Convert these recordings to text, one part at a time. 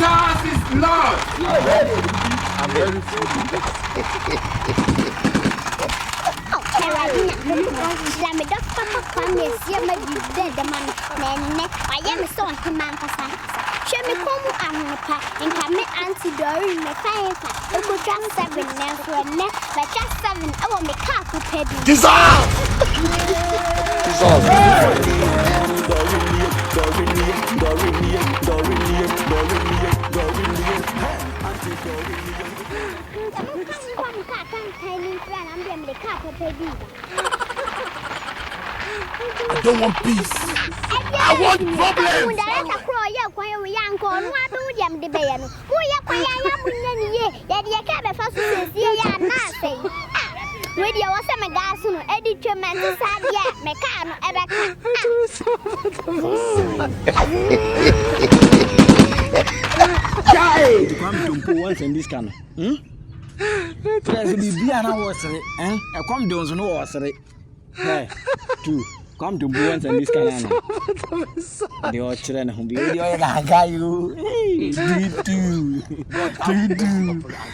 is Lord. I'm very full. Show me come and come anti-dory me fine. I could just 7 now for a neck, but just 7 I want me car to pay. Dissolve! I don't want peace. I want problems. Radio was a magasin, edit your man to say, yeah, Mecano, To come to Poo once in this can. There's be an hour, eh? I come down to no was it. Hey, two. Come to Poo once in this can. The old children who be your guy, you. Do.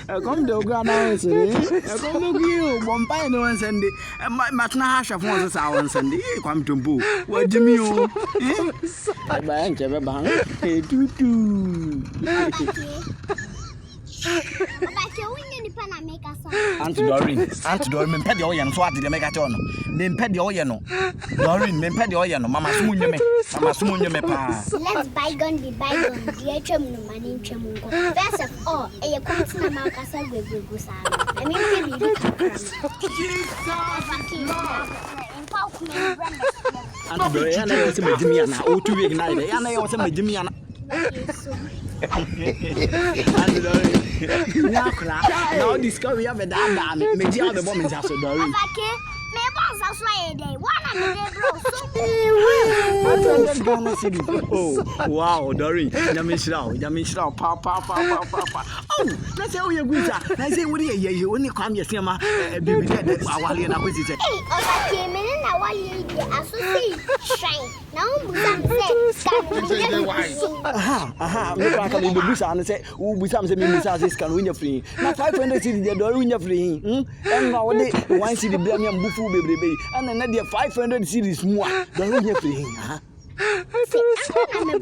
I come to Grandma's, eh? I come to you, one pine on Sunday, and my Matnash of 1 hour Sunday. Come to Poo. What do you mean? I buy ever bang. Hey, do. Auntie Doreen, me pet the oil, so I did make a turn. Then pet the oil, Doreen, me pet the oil, Mamma Soon, me, pass. Let's bygone be bygone, dear chum, no money, chamungo. Best of all, a constant Marcasa will go. I mean, Auntie Doreen, I was a Jimiana, or 2 weeks night, and I was a Jimiana. Now discover you have a damn maybe other women have so Doreen. Oh, wow, Doreen, Yamishrao, papa. Oh, let's say you're good. I say, what do you only come here, Asiamah, baby, that's our Liana Quizzy. Aha, look like a little bit and say, oh, we something Mrs. can win your free. Not 500 cities, they're doing your free. And nowadays, one city blame and buffoo baby, and another 500 cities more. Don't win your free. I'm a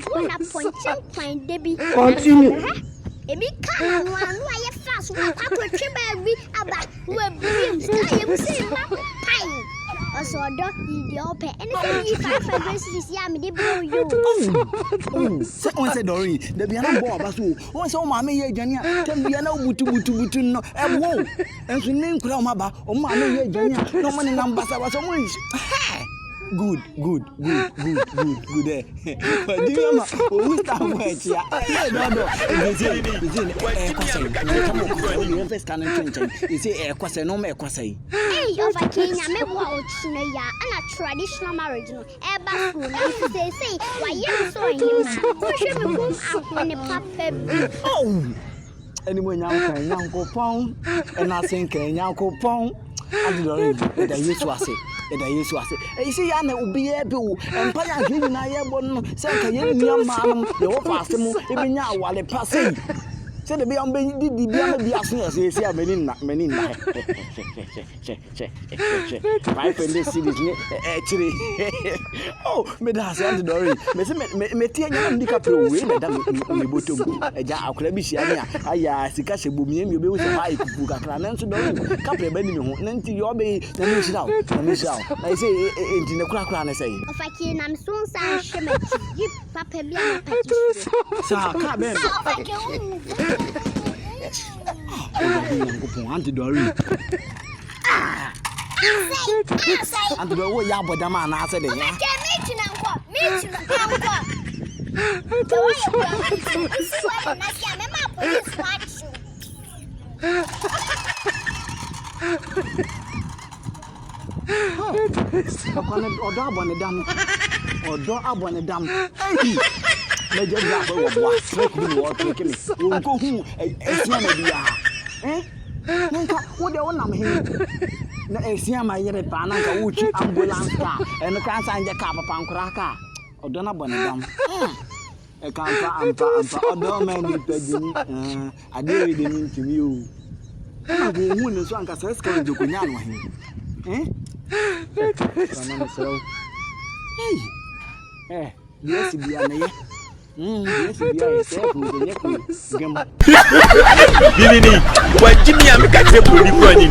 point, Debbie. Continue. If you can't run, why you fast? What happened to me about who dreams? I am saying, pine. Also, a dog, the open, and if 500 cities, Yammy, blow you. Oh, said Doreen, the piano bob, as who, once all my mayor, Jania, can be an old butu, no, and whoa, and to name Kramaba, or my mayor, Jania, no money number, I was always. Good. But do you know who start words here? You say, a question, no make was say. Hey, of a king, I may watch and a traditional marriage. Say, why you saw him? Push him out when the papa. Oh, anyway, now can go pound, and I think now go pound. And the use was it. You see, I will be able and pay a giving I am one second, young man, the old pastor, even now while they pass. Said the beyond the asking us, you see, I'm in 500 cities actually. Oh, Medas and Dory, Metia DiCaprio, the bottom, a jar of Crebisiana, I see Cassia Booming, you be with a high Bucatan, and so don't couple Benjamin, until you obey the Michelle. I say, in the crack, I say. If I can, I'm soon saying, you papa be a pet. So, come in. Auntie Doreen. And the way Yabba I said, Major Black was taking me. You go who Asiamah. What the one I'm here? Asiamah yet a panaka, which ambulance car, and the cancer and the cap upon cracker. Or Donna Bonadam. E ampa odo man ni pagini ade we de ntimi o na go hu ne so anka sɛ ska njoku nya no he sana so yes bia na ye yes bia se fu de ye ko gam Bini ni wa jimi am ka te boni ko ni